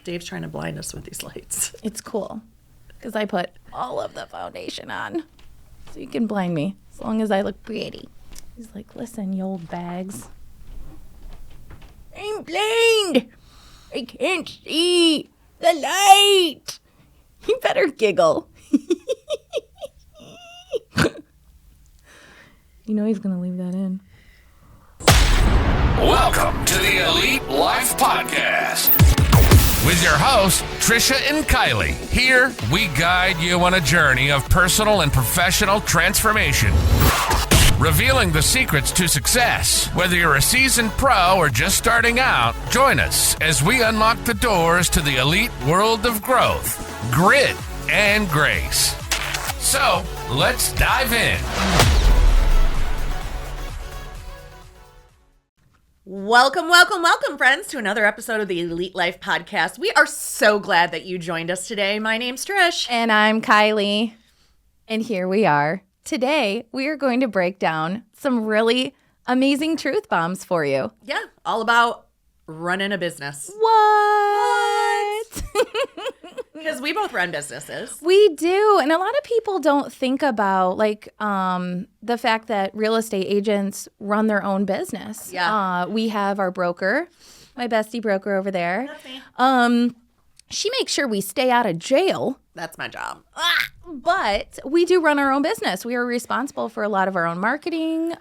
Dave's trying to blind us with these lights. It's cool because I put all of the foundation on. So you can blind me as long as I look pretty. He's like, listen, you old bags. I'm blind. I can't see the light. You better giggle. You know he's going to leave that in. Welcome to the Elite Life Podcast with your hosts, Trisha and Kylie. Here, we guide you on a journey of personal and professional transformation, revealing the secrets to success. Whether you're a seasoned pro or just starting out, join us as we unlock the doors to the elite world of growth, grit, and grace. So, let's dive in. Welcome, friends, to another episode of the Elite Life Podcast. We are so glad that you joined us today. My name's Trish. And I'm Kylie. And here we are. Today, we are going to break down some really amazing truth bombs for you. Yeah, all about running a business. What? Because we both run businesses. We do. And a lot of people don't think about the fact that real estate agents run their own business. Yeah. We have our broker, my bestie broker over there. That's me. She makes sure we stay out of jail. That's my job. But we do run our own business. We are responsible for a lot of our own marketing,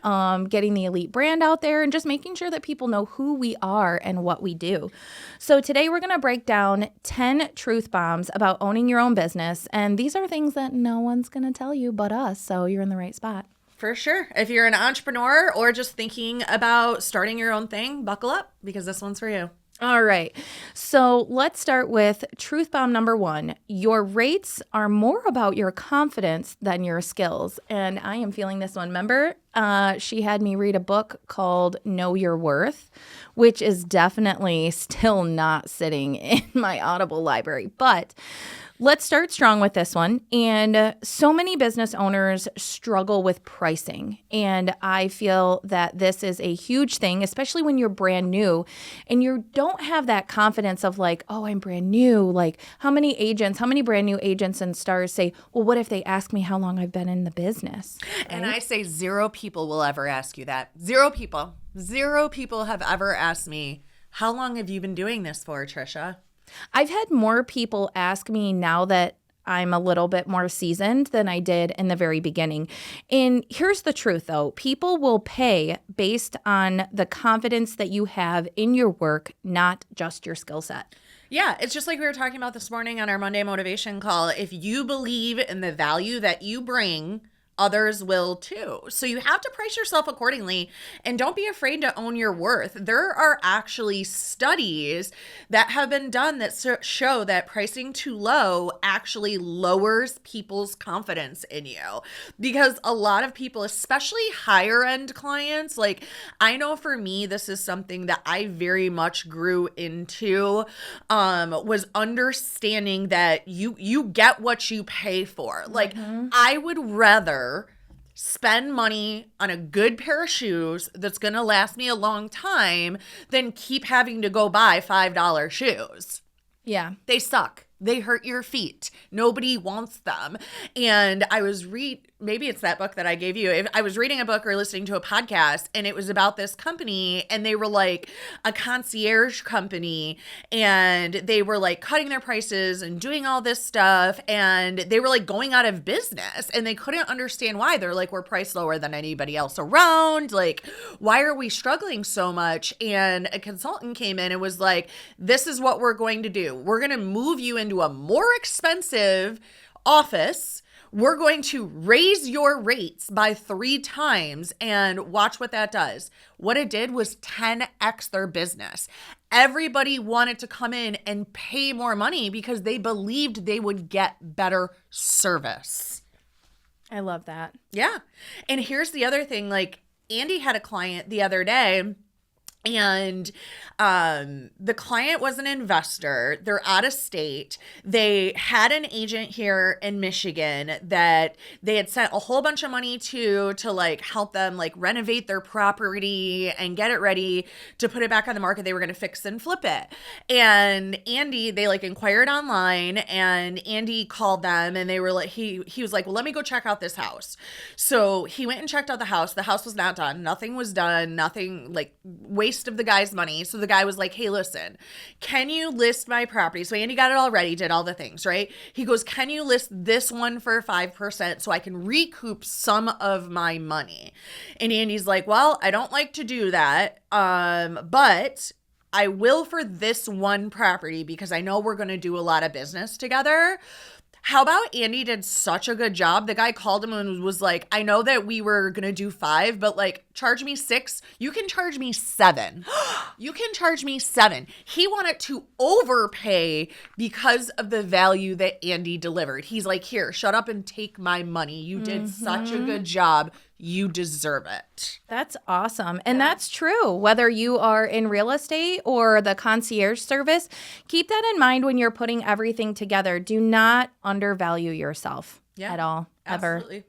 getting the Elite brand out there, and just making sure that people know who we are and what we do. So today we're going to break down 10 truth bombs about owning your own business. And these are things that no one's going to tell you but us. So you're in the right spot. For sure. If you're an entrepreneur or just thinking about starting your own thing, buckle up because this one's for you. All right. So let's start with truth bomb number 1. Your rates are more about your confidence than your skills. And I am feeling this one. Remember, she had me read a book called Know Your Worth, which is definitely still not sitting in my Audible library. But let's start strong with this one. And so many business owners struggle with pricing. And I feel that this is a huge thing, especially when you're brand new and you don't have that confidence of like, oh, I'm brand new. Like how many brand new agents and stars say, well, what if they ask me how long I've been in the business? Right? And I say 0 people will ever ask you that. 0 people. 0 people have ever asked me, how long have you been doing this for, Trisha? I've had more people ask me now that I'm a little bit more seasoned than I did in the very beginning. And here's the truth, though. People will pay based on the confidence that you have in your work, not just your skill set. Yeah, it's just like we were talking about this morning on our Monday motivation call. If you believe in the value that you bring, others will too. So you have to price yourself accordingly and don't be afraid to own your worth. There are actually studies that have been done that show that pricing too low actually lowers people's confidence in you, because a lot of people, especially higher end clients, like I know for me, this is something that I very much grew into, was understanding that you get what you pay for. Like I would rather spend money on a good pair of shoes that's going to last me a long time than keep having to go buy $5 shoes. Yeah. They suck. They hurt your feet. Nobody wants them. And I was maybe it's that book that I gave you. I was reading a book or listening to a podcast, and it was about this company, and they were like a concierge company, and they were like cutting their prices and doing all this stuff, and they were like going out of business, and they couldn't understand why. They're like, we're priced lower than anybody else around. Like, why are we struggling so much? And a consultant came in and was like, this is what we're going to do. We're going to move you into a more expensive office. We're going to raise your rates by 3 times and watch what that does. What it did was 10x their business. Everybody wanted to come in and pay more money because they believed they would get better service. I love that. Yeah. And here's the other thing. Like Andy had a client the other day, And the client was an investor. They're out of state. They had an agent here in Michigan that they had sent a whole bunch of money to like help them like renovate their property and get it ready to put it back on the market. They were going to fix and flip it. And Andy, they like inquired online, and Andy called them, and they were like, he was like, well, let me go check out this house. So he went and checked out the house. The house was not done. Nothing was done. Nothing, like, waste of the guy's money. So the guy was like, hey, listen, can you list my property? So Andy got it all ready, did all the things, right? He goes, can you list this one for 5% so I can recoup some of my money? And Andy's like, well, I don't like to do that, but I will for this one property because I know we're going to do a lot of business together. How about Andy did such a good job? The guy called him and was like, I know that we were going to do 5, but like, charge me 6. You can charge me 7. You can charge me 7. He wanted to overpay because of the value that Andy delivered. He's like, here, shut up and take my money. You did such a good job. You deserve it. That's awesome. And that's true. Whether you are in real estate or the concierge service, keep that in mind when you're putting everything together. Do not undervalue yourself at all, ever. Absolutely.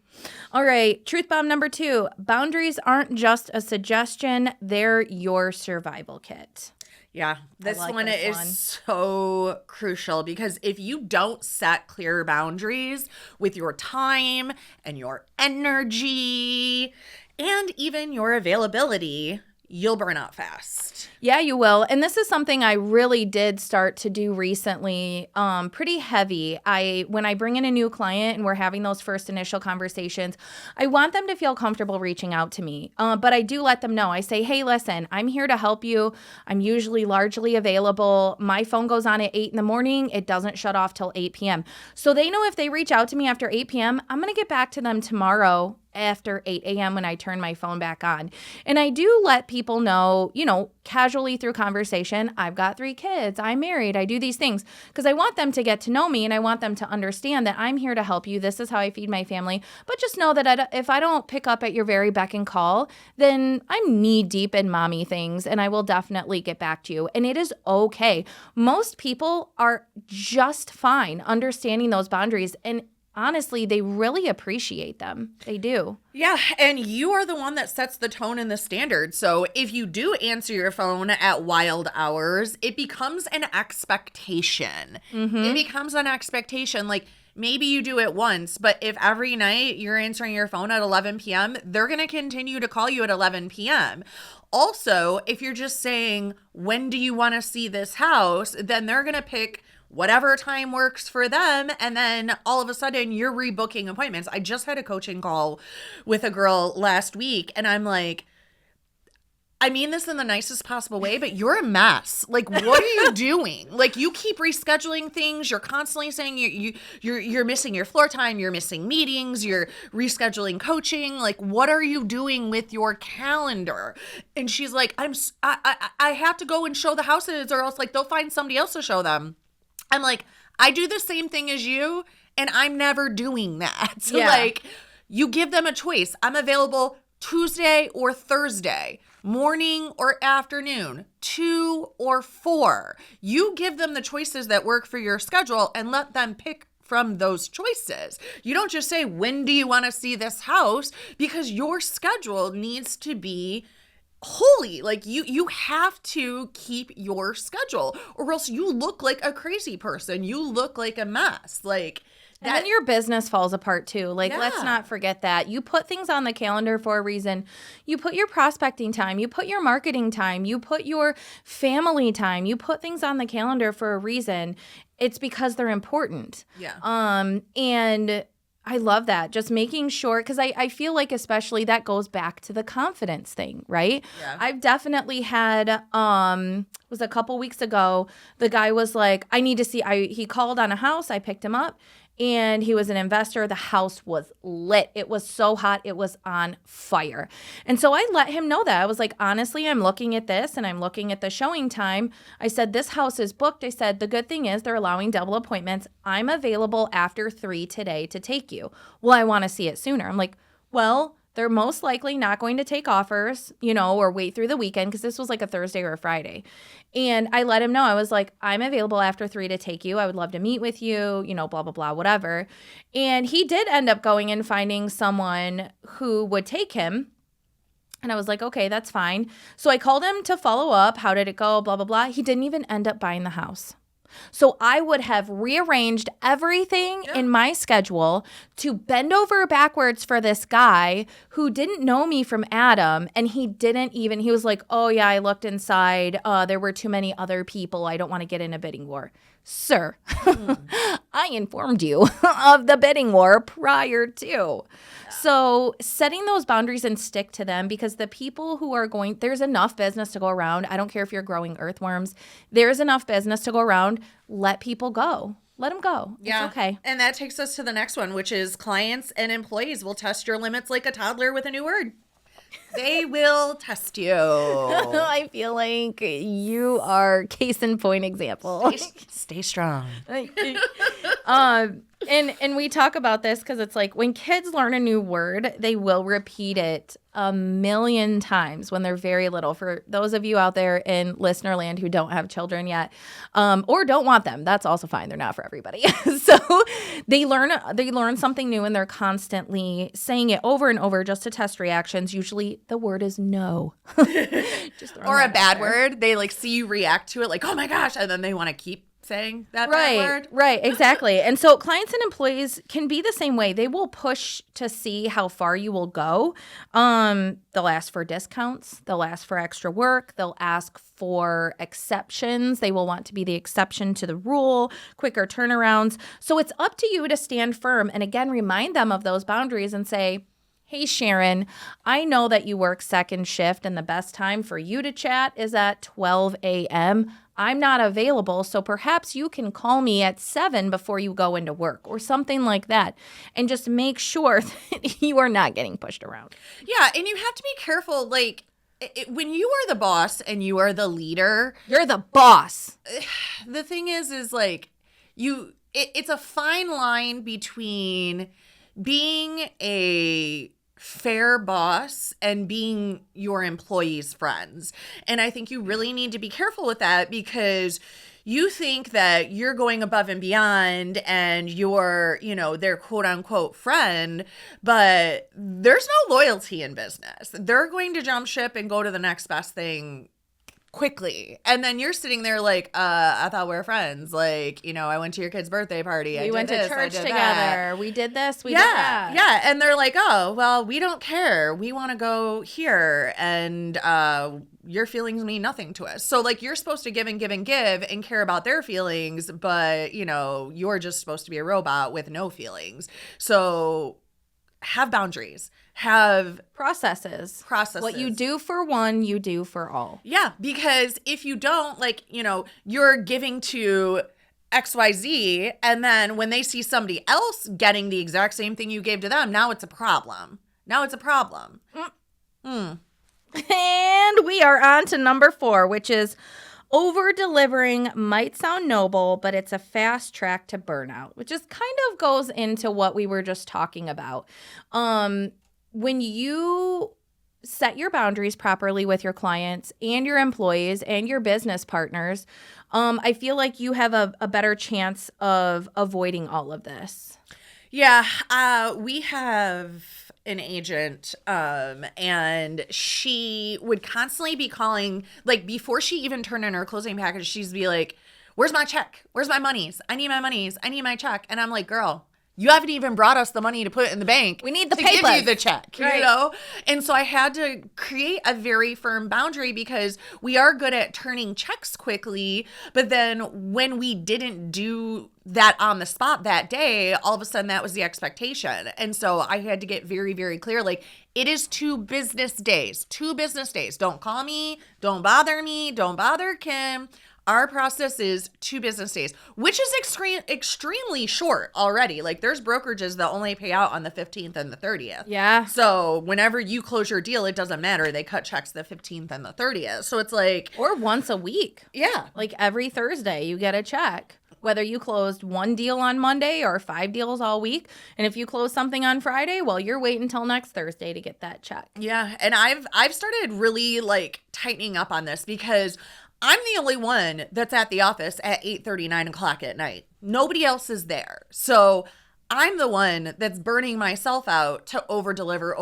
All right. Truth bomb number 2. Boundaries aren't just a suggestion. They're your survival kit. Yeah, this one is so crucial because if you don't set clear boundaries with your time and your energy and even your availability, you'll burn out fast. Yeah, you will. And this is something I really did start to do recently, pretty heavy. When I bring in a new client and we're having those first initial conversations, I want them to feel comfortable reaching out to me. But I do let them know. I say, hey, listen, I'm here to help you. I'm usually largely available. My phone goes on at 8 in the morning. It doesn't shut off till 8 p.m. So they know if they reach out to me after 8 p.m., I'm going to get back to them tomorrow after 8 a.m. when I turn my phone back on. And I do let people know, casually through conversation, I've got 3 kids, I'm married, I do these things, because I want them to get to know me and I want them to understand that I'm here to help you. This is how I feed my family. But just know that if I don't pick up at your very beck and call, then I'm knee deep in mommy things and I will definitely get back to you. And it is okay. Most people are just fine understanding those boundaries, and honestly, they really appreciate them. They do. Yeah, and you are the one that sets the tone and the standard. So if you do answer your phone at wild hours, it becomes an expectation. It becomes an expectation. Like, maybe you do it once, but if every night you're answering your phone at 11 p.m., they're going to continue to call you at 11 p.m. Also, if you're just saying, when do you want to see this house, then they're going to pick whatever time works for them. And then all of a sudden you're rebooking appointments. I just had a coaching call with a girl last week and I'm like, I mean this in the nicest possible way, but you're a mess. Like, what are you doing? Like, you keep rescheduling things. You're constantly saying you're missing your floor time. You're missing meetings. You're rescheduling coaching. Like, what are you doing with your calendar? And she's like, I have to go and show the houses or else like they'll find somebody else to show them. I'm like, I do the same thing as you, and I'm never doing that. So, like, you give them a choice. I'm available Tuesday or Thursday, morning or afternoon, 2 or 4. You give them the choices that work for your schedule and let them pick from those choices. You don't just say, when do you want to see this house? Because your schedule needs to be holy. Like, you have to keep your schedule or else you look like a crazy person. You look like a mess. Like, and then your business falls apart too. Like, let's not forget that. You put things on the calendar for a reason. You put your prospecting time, you put your marketing time, you put your family time, you put things on the calendar for a reason. It's because they're important. And I love that. Just making sure, because I feel like especially that goes back to the confidence thing, right? Yeah. I've definitely had, was a couple weeks ago, the guy was like, I need to see, he called on a house, I picked him up, and he was an investor. The house was lit. It was so hot. It was on fire. And so I let him know that. I was like, honestly, I'm looking at this and I'm looking at the showing time. I said, this house is booked. I said, the good thing is they're allowing double appointments. I'm available after 3 today to take you. Well, I want to see it sooner. I'm like, well, They're most likely not going to take offers, you know, or wait through the weekend, because this was like a Thursday or a Friday. And I let him know. I was like, I'm available after 3 to take you. I would love to meet with you, you know, blah, blah, blah, whatever. And he did end up going and finding someone who would take him. And I was like, okay, that's fine. So I called him to follow up. How did it go? Blah, blah, blah. He didn't even end up buying the house. So I would have rearranged everything in my schedule to bend over backwards for this guy who didn't know me from Adam. And he was like, oh yeah, I looked inside. There were too many other people. I don't want to get in a bidding war. Sir, I informed you of the bidding war prior to. So setting those boundaries and stick to them, because the people who are there's enough business to go around. I don't care if you're growing earthworms. There's enough business to go around. Let people go. Let them go. Yeah. It's okay. And that takes us to the next one, which is clients and employees will test your limits like a toddler with a new word. They will test you. I feel like you are case in point example. Stay strong. And we talk about this because it's like when kids learn a new word, they will repeat it a million times when they're very little. For those of you out there in listener land who don't have children yet, or don't want them, that's also fine. They're not for everybody. So they learn something new and they're constantly saying it over and over just to test reactions. Usually the word is no. Or a bad word. They like see you react to it like, oh my gosh, and then they want to keep saying that bad word. Right, exactly. And so clients and employees can be the same way. They will push to see how far you will go. They'll ask for discounts. They'll ask for extra work. They'll ask for exceptions. They will want to be the exception to the rule, quicker turnarounds. So it's up to you to stand firm and again, remind them of those boundaries and say, hey, Sharon, I know that you work second shift and the best time for you to chat is at 12 a.m. I'm not available, so perhaps you can call me at 7 before you go into work or something like that. And just make sure that you are not getting pushed around. Yeah, and you have to be careful. Like, when you are the boss and you are the leader. You're the boss. The thing is like, it's a fine line between being a fair boss and being your employees' friends. And I think you really need to be careful with that because you think that you're going above and beyond and you're, their quote unquote friend, but there's no loyalty in business. They're going to jump ship and go to the next best thing quickly. And then you're sitting there like, I thought we were friends. Like, I went to your kid's birthday party. We went to church together. That. We did this. We did that. Yeah. And they're like, oh, well, we don't care. We want to go here. And your feelings mean nothing to us. So like you're supposed to give and give and give and care about their feelings. But, you're just supposed to be a robot with no feelings. So have boundaries. Have processes. What you do for one, you do for all. Yeah, because if you don't, like, you're giving to XYZ, and then when they see somebody else getting the exact same thing you gave to them, now it's a problem. And we are on to number 4, which is over-delivering might sound noble, but it's a fast track to burnout, which is kind of goes into what we were just talking about. When you set your boundaries properly with your clients and your employees and your business partners, I feel like you have a better chance of avoiding all of this. Yeah, we have an agent, and she would constantly be calling, like before she even turned in her closing package, she'd be like, where's my check? Where's my monies? I need my monies. I need my check. And I'm like, girl, you haven't even brought us the money to put in the bank. We need the to papers. Give you the check, right. And so I had to create a very firm boundary because we are good at turning checks quickly. But then when we didn't do that on the spot that day, all of a sudden that was the expectation. And so I had to get very, very clear. Like, it is 2 business days. 2 business days. Don't call me. Don't bother me. Don't bother Kim. Our process is 2 business days, which is extremely short already. Like there's brokerages that only pay out on the 15th and the 30th. Yeah. So whenever you close your deal, it doesn't matter. They cut checks the 15th and the 30th. So it's like. Or once a week. Yeah. Like every Thursday you get a check. Whether you closed one deal on Monday or 5 deals all week. And if you close something on Friday, well, you're waiting until next Thursday to get that check. Yeah. And I've started really like tightening up on this because I'm the only one that's at the office at 8:30, 9 o'clock at night. Nobody else is there. So I'm the one that's burning myself out to over deliver.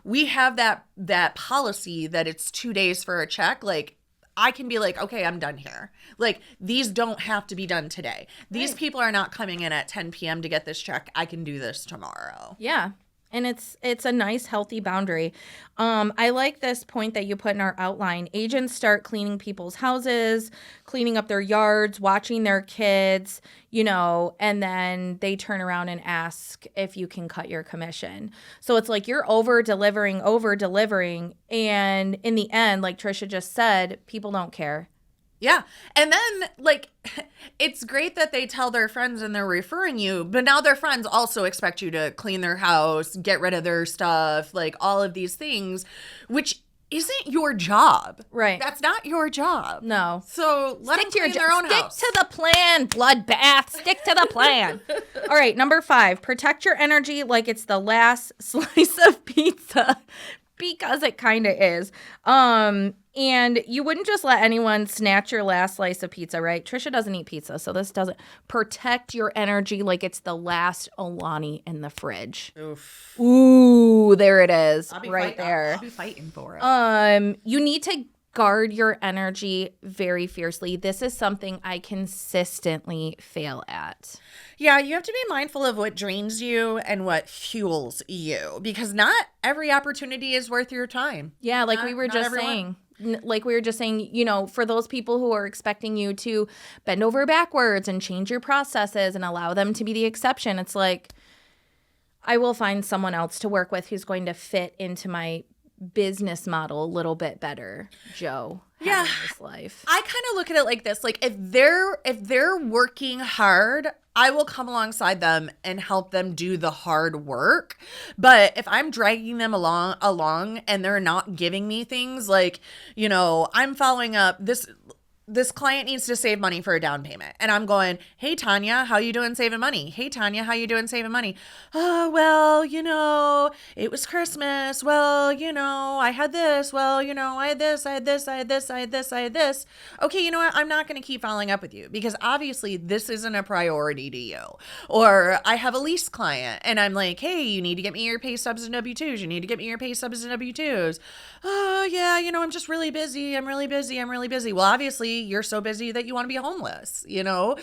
We have that policy that it's 2 days for a check. Like, I can be like, okay, I'm done here. Like, these don't have to be done today. These people are not coming in at 10 p.m. to get this check. I can do this tomorrow. Yeah. And it's a nice, healthy boundary. I like this point that you put in our outline. Agents start cleaning people's houses, cleaning up their yards, watching their kids, and then they turn around and ask if you can cut your commission. So it's like you're over delivering. And in the end, like Trisha just said, people don't care. Yeah. And then, like, it's great that they tell their friends and they're referring you, but now their friends also expect you to clean their house, get rid of their stuff, like all of these things, which isn't your job. Right. That's not your job. No. So let them clean their own house. Stick to the plan, bloodbath. Stick to the plan. All right, number 5, protect your energy like it's the last slice of pizza. Because it kind of is. And you wouldn't just let anyone snatch your last slice of pizza, right? Trisha doesn't eat pizza, so this doesn't. Protect your energy like it's the last Alani in the fridge. Oof. Ooh, there it is, right there. I'll be fighting for it. You need to guard your energy very fiercely. This is something I consistently fail at. Yeah, you have to be mindful of what drains you and what fuels you, because not every opportunity is worth your time. Yeah, like we were just saying. For those people who are expecting you to bend over backwards and change your processes and allow them to be the exception, it's like, I will find someone else to work with who's going to fit into my business model a little bit better, Joe. Yeah. This life. I kind of look at it like this. Like, if they're working hard, I will come alongside them and help them do the hard work. But if I'm dragging them along and they're not giving me things, like, I'm following up this client needs to save money for a down payment. And I'm going, hey, Tanya, how you doing saving money? Hey, Tanya, how you doing saving money? Oh, well, it was Christmas. Well, I had this. Well, I had this, I had this, I had this, I had this, I had this. Okay, you know what? I'm not going to keep following up with you because obviously this isn't a priority to you. Or I have a lease client and I'm like, hey, you need to get me your pay stubs and W-2s. You need to get me your pay stubs and W-2s. Oh, yeah, I'm just really busy. I'm really busy. Well, obviously, you're so busy that you want to be homeless, But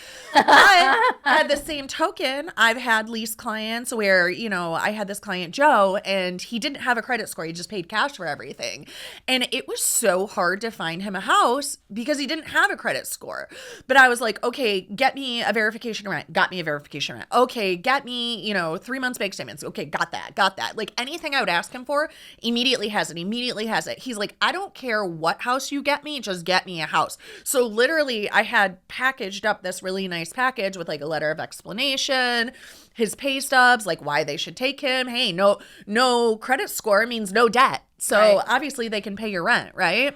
at the same token, I've had lease clients where, I had this client, Joe, and he didn't have a credit score. He just paid cash for everything. And it was so hard to find him a house because he didn't have a credit score. But I was like, okay, get me a verification rent. Got me a verification rent. Okay, get me, 3 months bank statements. Okay, got that. Like anything I would ask him for, immediately has it. He's like, I don't care what house you get me, just get me a house. So literally I had packaged up this really nice package with like a letter of explanation, his pay stubs, like why they should take him. Hey, no credit score means no debt. So Obviously they can pay your rent, right?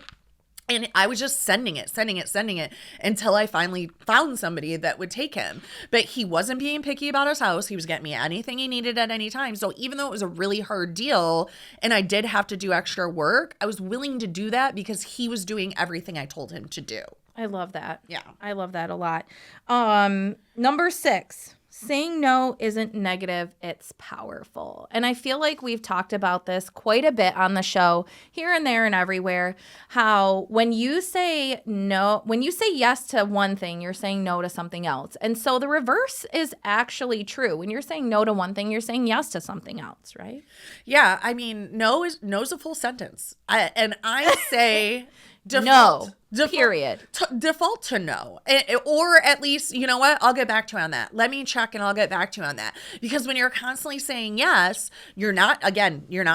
And I was just sending it until I finally found somebody that would take him. But he wasn't being picky about his house. He was getting me anything he needed at any time. So even though it was a really hard deal and I did have to do extra work, I was willing to do that because he was doing everything I told him to do. I love that. Yeah. I love that a lot. Number 6. Saying no isn't negative, it's powerful. And I feel like we've talked about this quite a bit on the show, here and there and everywhere, how when you say yes to one thing, you're saying no to something else. And so the reverse is actually true. When you're saying no to one thing, you're saying yes to something else, right? Yeah, I mean, no's a full sentence. I say default. Period. Default to no. Or at least, you know what? I'll get back to you on that. Let me check and I'll get back to you on that. Because when you're constantly saying yes, you're not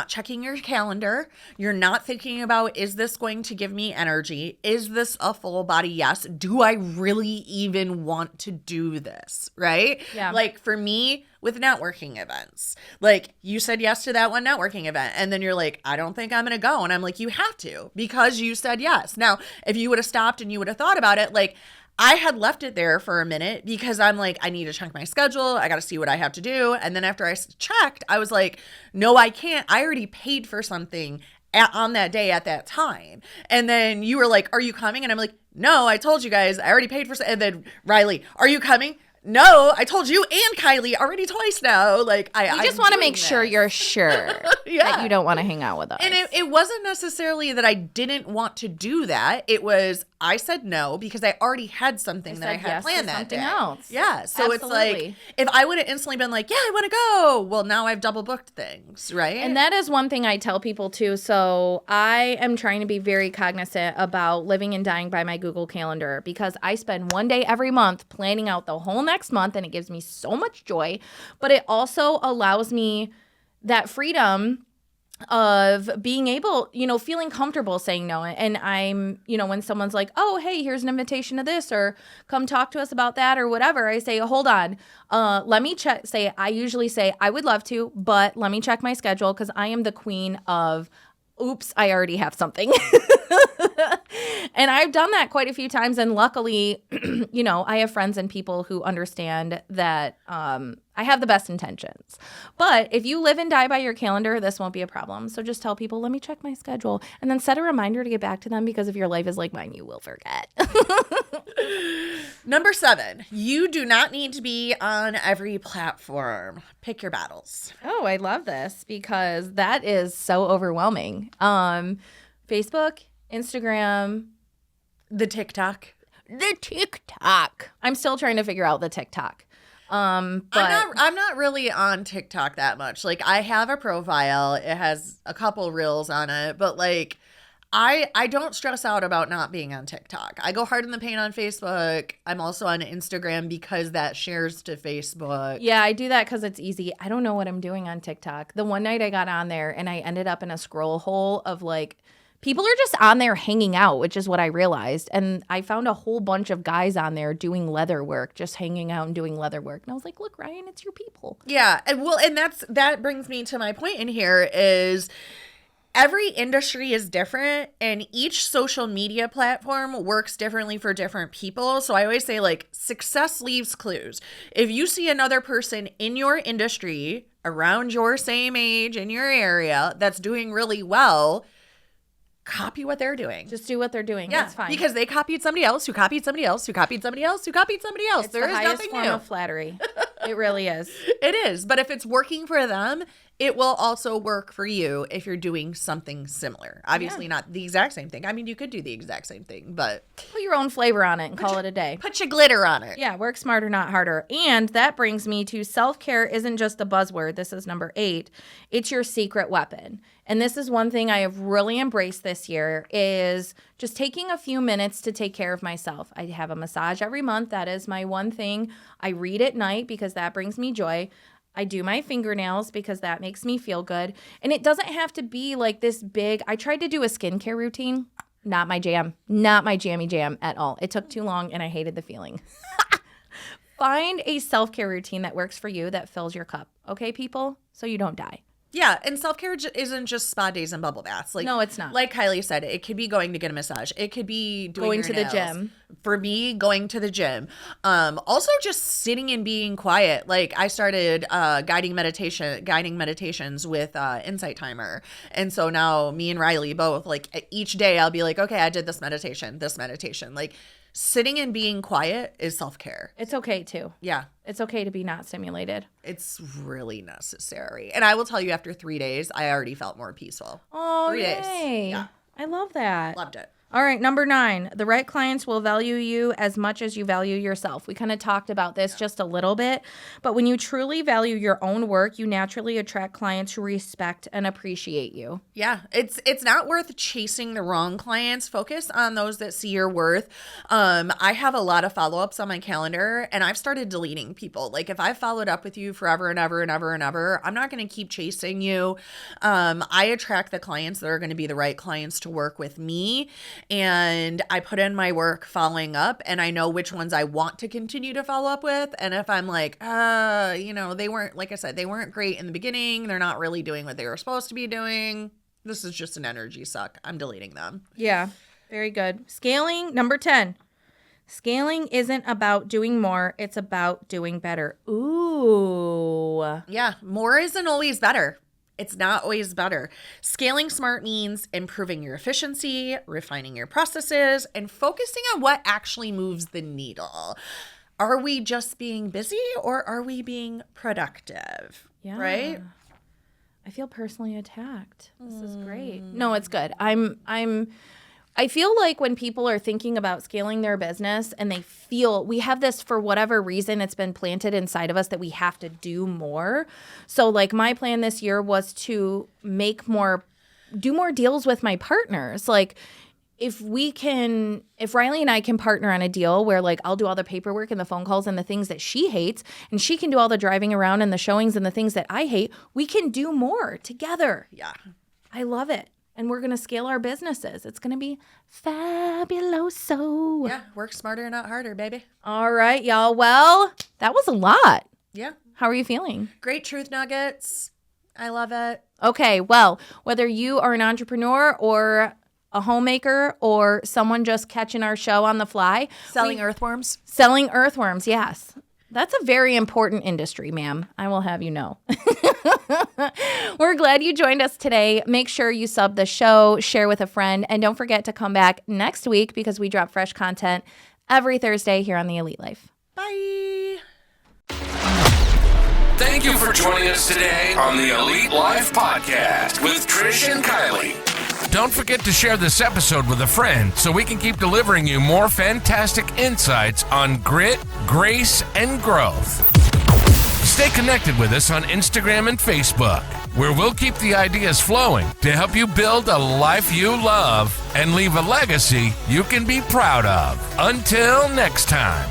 checking your calendar. You're not thinking about, is this going to give me energy? Is this a full body yes? Do I really even want to do this? Right? Yeah. Like for me, with networking events, like you said yes to that one networking event. And then you're like, I don't think I'm going to go. And I'm like, you have to, because you said yes. Now, if you would have stopped and you would have thought about it, like, I had left it there for a minute because I'm like, I need to check my schedule. I got to see what I have to do. And then after I checked, I was like, no, I can't. I already paid for something on that day at that time. And then you were like, are you coming? And I'm like, no, I told you guys I already paid for. And then Riley, are you coming? No, I told you and Kylie already twice now. Like, I just want to make sure you're sure that you don't want to hang out with us. And it wasn't necessarily that I didn't want to do that. It was I said no because I already had something that I had planned that day. Something else. Yeah. So Absolutely. It's like if I would have instantly been like, yeah, I want to go. Well, now I've double booked things, right? And that is one thing I tell people too. So I am trying to be very cognizant about living and dying by my Google Calendar because I spend one day every month planning out the whole next month, and it gives me so much joy. But it also allows me that freedom of being able, feeling comfortable saying no. And I'm, when someone's like, oh, hey, here's an invitation to this, or come talk to us about that or whatever, I say, hold on, let me check. I usually say, I would love to, but let me check my schedule because I am the queen of, oops, I already have something. And I've done that quite a few times. And luckily, I have friends and people who understand that I have the best intentions. But if you live and die by your calendar, this won't be a problem. So just tell people, let me check my schedule. And then set a reminder to get back to them because if your life is like mine, you will forget. Number 7, you do not need to be on every platform. Pick your battles. Oh, I love this because that is so overwhelming. Facebook, Instagram, the TikTok. I'm still trying to figure out the TikTok. But I'm not really on TikTok that much. Like I have a profile. It has a couple reels on it, but like I don't stress out about not being on TikTok. I go hard in the paint on Facebook. I'm also on Instagram because that shares to Facebook. Yeah, I do that because it's easy. I don't know what I'm doing on TikTok. The one night I got on there and I ended up in a scroll hole of like, people are just on there hanging out, which is what I realized. And I found a whole bunch of guys on there doing leather work, just hanging out and doing leather work. And I was like, look, Ryan, it's your people. Yeah. And that brings me to my point in here is every industry is different and each social media platform works differently for different people. So I always say like success leaves clues. If you see another person in your industry around your same age in your area that's doing really well, copy what they're doing. Just do what they're doing. Yeah, that's fine. Because they copied somebody else who copied somebody else who copied somebody else who copied somebody else. It's there the is highest nothing form new. of flattery. It really is. It is. But if it's working for them, it will also work for you if you're doing something similar. Obviously not the exact same thing. I mean, you could do the exact same thing, but put your own flavor on it and call it a day. Put your glitter on it. Yeah, work smarter, not harder. And that brings me to self-care isn't just a buzzword. This is number 8. It's your secret weapon. And this is one thing I have really embraced this year is just taking a few minutes to take care of myself. I have a massage every month. That is my one thing. I read at night because that brings me joy. I do my fingernails because that makes me feel good. And it doesn't have to be like this big. I tried to do a skincare routine. Not my jam. Not my jammy jam at all. It took too long and I hated the feeling. Find a self-care routine that works for you that fills your cup. Okay, people? So you don't die. Yeah, and self-care isn't just spa days and bubble baths. Like, no, it's not. Like Kylie said, it could be going to get a massage. It could be going to the gym. For me, going to the gym. Also just sitting and being quiet. Like I started guiding meditations with Insight Timer. And so now me and Riley both, like each day I'll be like, okay, I did this meditation. Like sitting and being quiet is self-care. It's okay too. Yeah. It's okay to be not stimulated. It's really necessary. And I will tell you, after 3 days, I already felt more peaceful. Oh, 3 days. Yeah. I love that. Loved it. All right, number 9, the right clients will value you as much as you value yourself. We kind of talked about this just a little bit, but when you truly value your own work, you naturally attract clients who respect and appreciate you. Yeah, it's not worth chasing the wrong clients. Focus on those that see your worth. I have a lot of follow-ups on my calendar, and I've started deleting people. Like if I followed up with you forever and ever and ever and ever, I'm not going to keep chasing you. I attract the clients that are going to be the right clients to work with me. And I put in my work following up, and I know which ones I want to continue to follow up with. And if I'm like, they weren't, like I said, they weren't great in the beginning. They're not really doing what they were supposed to be doing. This is just an energy suck. I'm deleting them. Yeah, very good. Scaling, number 10. Scaling isn't about doing more, it's about doing better. Ooh. Yeah, more isn't always better. It's not always better. Scaling smart means improving your efficiency, refining your processes, and focusing on what actually moves the needle. Are we just being busy or are we being productive? Yeah. Right? I feel personally attacked. This is great. No, it's good. I feel like when people are thinking about scaling their business and they feel we have this for whatever reason, it's been planted inside of us that we have to do more. So like my plan this year was to do more deals with my partners. Like if Riley and I can partner on a deal where like I'll do all the paperwork and the phone calls and the things that she hates, and she can do all the driving around and the showings and the things that I hate, we can do more together. Yeah. I love it. And we're going to scale our businesses. It's going to be fabuloso. Yeah, work smarter, not harder, baby. All right, y'all. Well, that was a lot. Yeah. How are you feeling? Great truth nuggets. I love it. Okay, well, whether you are an entrepreneur or a homemaker or someone just catching our show on the fly. Selling earthworms. Selling earthworms, yes. That's a very important industry, ma'am. I will have you know. We're glad you joined us today. Make sure you sub the show, share with a friend, and don't forget to come back next week because we drop fresh content every Thursday here on The Elite Life. Bye. Thank you for joining us today on the Elite Life Podcast with Trish and Kylie. Don't forget to share this episode with a friend so we can keep delivering you more fantastic insights on grit, grace, and growth. Stay connected with us on Instagram and Facebook, where we'll keep the ideas flowing to help you build a life you love and leave a legacy you can be proud of. Until next time.